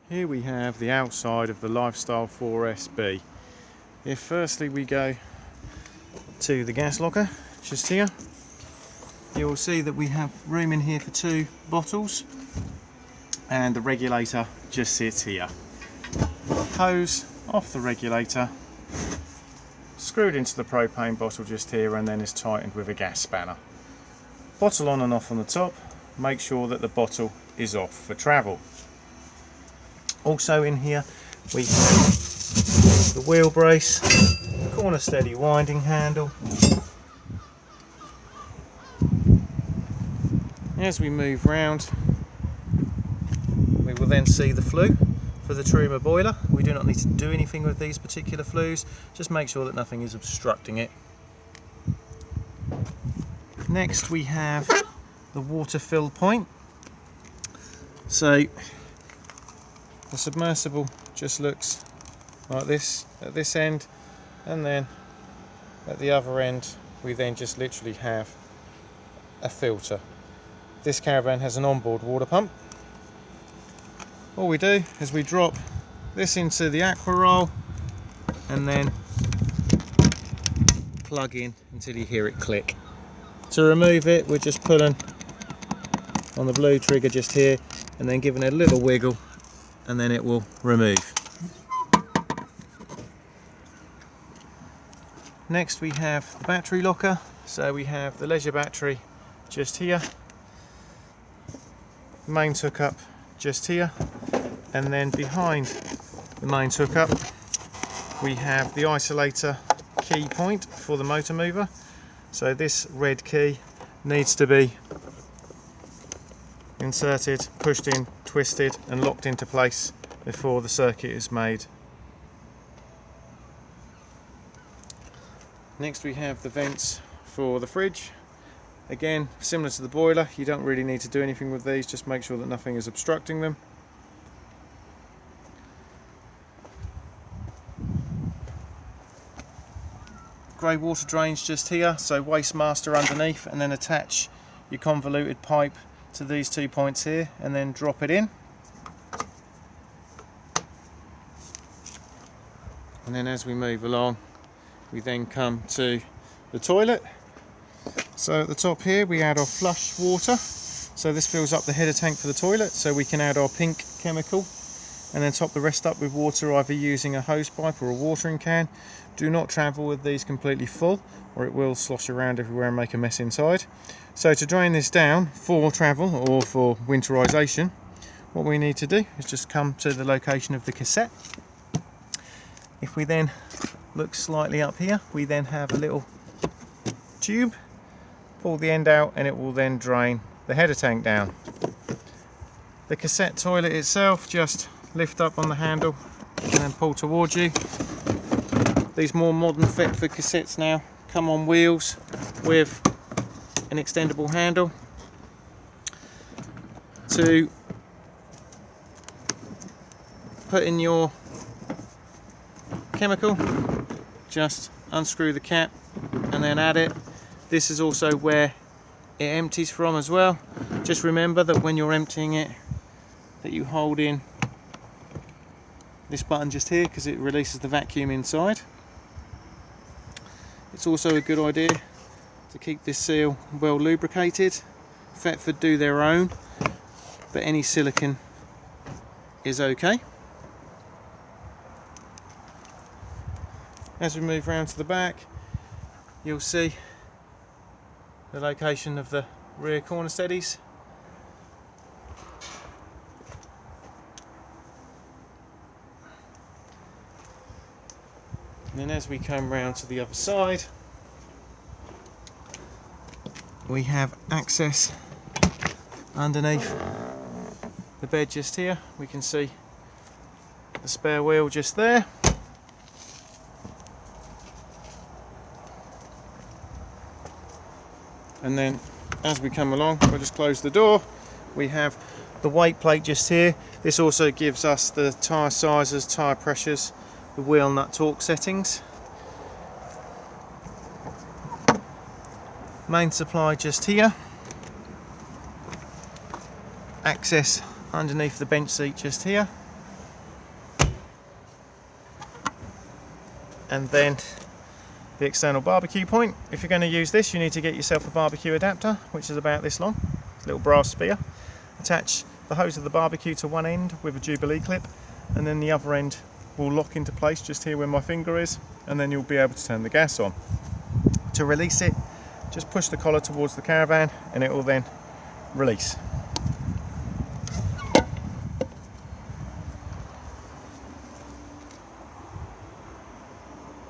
Here we have the outside of the Lifestyle 4SB. If firstly we go to the gas locker, just here, you will see that we have room in here for 2 bottles, and the regulator just sits here. Hose off the regulator, screwed into the propane bottle just here, and then is tightened with a gas spanner. Bottle on and off on the top. Make sure that the bottle is off for travel. Also in here we have the wheel brace, corner steady winding handle. As we move round, we will then see the flue for the Truma boiler. We do not need to do anything with these particular flues, just make sure that nothing is obstructing it. Next we have the water fill point. So the submersible just looks like this at this end, and then at the other end we then just literally have a filter. This caravan has an onboard water pump. All we do is we drop this into the aqua roll and then plug in until you hear it click. To remove it, we're just pulling on the blue trigger just here and then giving it a little wiggle, and then it will remove. Next we have the battery locker. So we have the leisure battery just here, mains hookup just here, and then behind the mains hookup we have the isolator key point for the motor mover. So this red key needs to be inserted, pushed in, twisted and locked into place before the circuit is made. Next we have the vents for the fridge. Again, similar to the boiler, you don't really need to do anything with these, just make sure that nothing is obstructing them. Grey water drains just here, so waste master underneath, and then attach your convoluted pipe to these 2 points here and then drop it in. And then as we move along, we then come to the toilet. So at the top here we add our flush water, so this fills up the header tank for the toilet, so we can add our pink chemical and then top the rest up with water, either using a hose pipe or a watering can. Do not travel with these completely full, or it will slosh around everywhere and make a mess inside. So to drain this down for travel or for winterization, what we need to do is just come to the location of the cassette. If we then look slightly up here, we then have a little tube. Pull the end out and it will then drain the header tank down. The cassette toilet itself, just lift up on the handle and then pull towards you. These more modern Thetford cassettes now come on wheels with an extendable handle. To put in your chemical, just unscrew the cap and then add it. This is also where it empties from as well. Just remember that when you're emptying it, that you hold in this button just here, because it releases the vacuum inside. It's also a good idea to keep this seal well lubricated. Thetford do their own, but any silicone is okay. As we move around to the back, you'll see the location of the rear corner steadies. And then as we come round to the other side, we have access underneath the bed just here. We can see the spare wheel just there. And then as we come along, we'll just close the door. We have the weight plate just here. This also gives us the tyre sizes, tyre pressures, the wheel nut torque settings. Main supply just here. Access underneath the bench seat just here. and then the external barbecue point. If you're going to use this, you need to get yourself a barbecue adapter, which is about this long. It's a little brass spear. Attach the hose of the barbecue to one end with a Jubilee clip, and then the other end will lock into place just here where my finger is, and then you'll be able to turn the gas on. To release it, just push the collar towards the caravan and it will then release.